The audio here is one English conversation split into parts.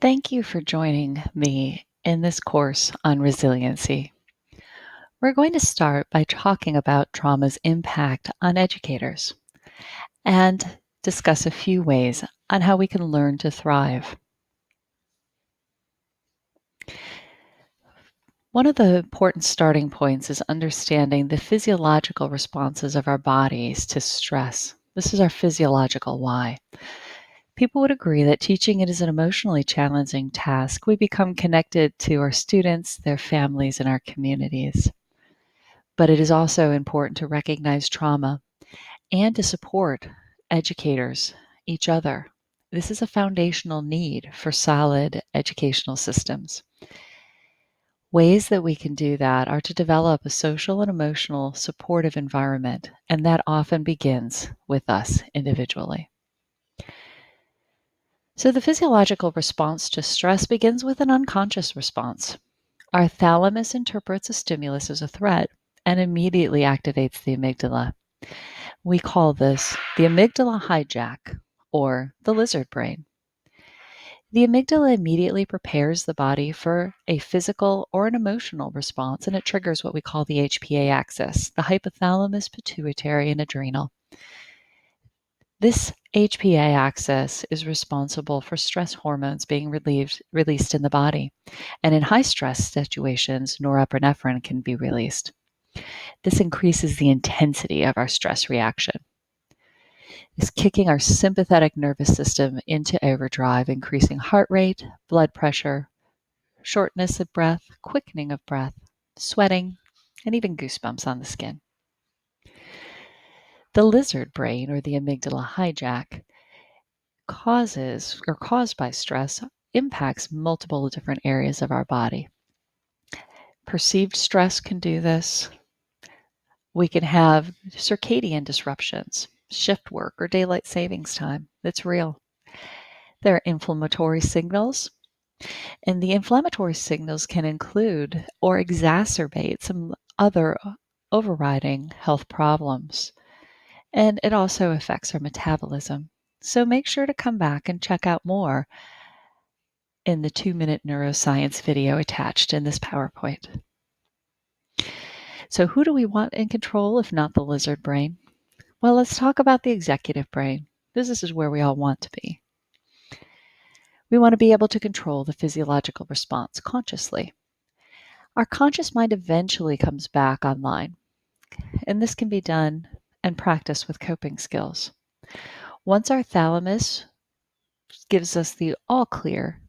Thank you for joining me in this course on resiliency. We're going to start by talking about trauma's impact on educators and discuss a few ways on how we can learn to thrive. One of the important starting points is understanding the physiological responses of our bodies to stress. This is our physiological why. People would agree that teaching it is an emotionally challenging task. We become connected to our students, their families, and our communities. But it is also important to recognize trauma and to support educators, each other. This is a foundational need for solid educational systems. Ways that we can do that are to develop a social and emotional supportive environment, and that often begins with us individually. So, the physiological response to stress begins with an unconscious response. Our thalamus interprets a stimulus as a threat and immediately activates the amygdala. We call this the amygdala hijack or the lizard brain. The amygdala immediately prepares the body for a physical or an emotional response, and it triggers what we call the HPA axis, the hypothalamus, pituitary, and adrenal. This HPA axis is responsible for stress hormones being released in the body, and in high stress situations, norepinephrine can be released. This increases the intensity of our stress reaction. Is kicking our sympathetic nervous system into overdrive, increasing heart rate, blood pressure, shortness of breath, quickening of breath, sweating, and even goosebumps on the skin. The lizard brain, or the amygdala hijack, caused by stress, impacts multiple different areas of our body. Perceived stress can do this. We can have circadian disruptions, shift work, or daylight savings time. That's real. There are inflammatory signals, and the inflammatory signals can include or exacerbate some other overriding health problems. And it also affects our metabolism. So make sure to come back and check out more in the 2-minute neuroscience video attached in this PowerPoint. So who do we want in control if not the lizard brain? Well, let's talk about the executive brain. This is where we all want to be. We want to be able to control the physiological response consciously. Our conscious mind eventually comes back online, and this can be done and practiced with coping skills. Once our thalamus gives us the all clear,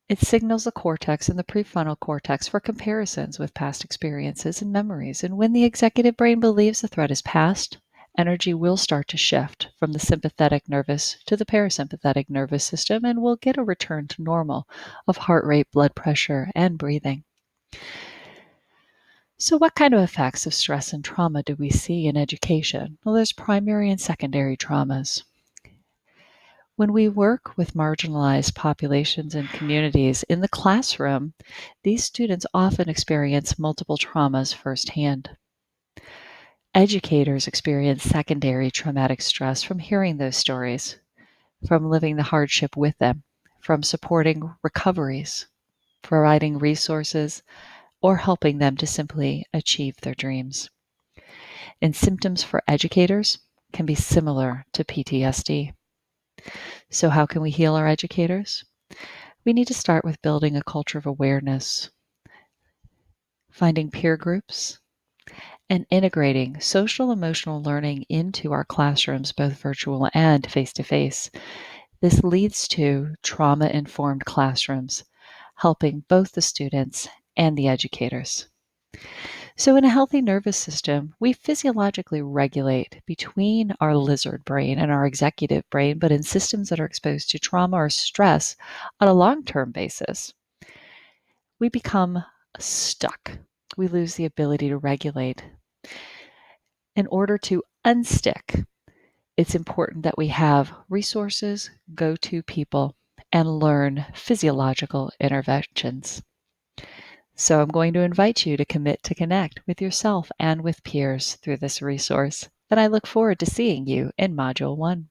it signals the cortex and the prefrontal cortex for comparisons with past experiences and memories. And when the executive brain believes the threat is past, energy will start to shift from the sympathetic nervous to the parasympathetic nervous system, and we'll get a return to normal of heart rate, blood pressure, and breathing. So what kind of effects of stress and trauma do we see in education? Well, there's primary and secondary traumas. When we work with marginalized populations and communities in the classroom, these students often experience multiple traumas firsthand. Educators experience secondary traumatic stress from hearing those stories, from living the hardship with them, from supporting recoveries, providing resources, or helping them to simply achieve their dreams. And symptoms for educators can be similar to PTSD. So how can we heal our educators? We need to start with building a culture of awareness, finding peer groups, and integrating social emotional learning into our classrooms, both virtual and face-to-face. This leads to trauma-informed classrooms, helping both the students and the educators. So in a healthy nervous system, we physiologically regulate between our lizard brain and our executive brain, but in systems that are exposed to trauma or stress on a long-term basis, we become stuck. We lose the ability to regulate. In order to unstick, it's important that we have resources, go-to people, and learn physiological interventions. So I'm going to invite you to commit to connect with yourself and with peers through this resource, and I look forward to seeing you in Module 1.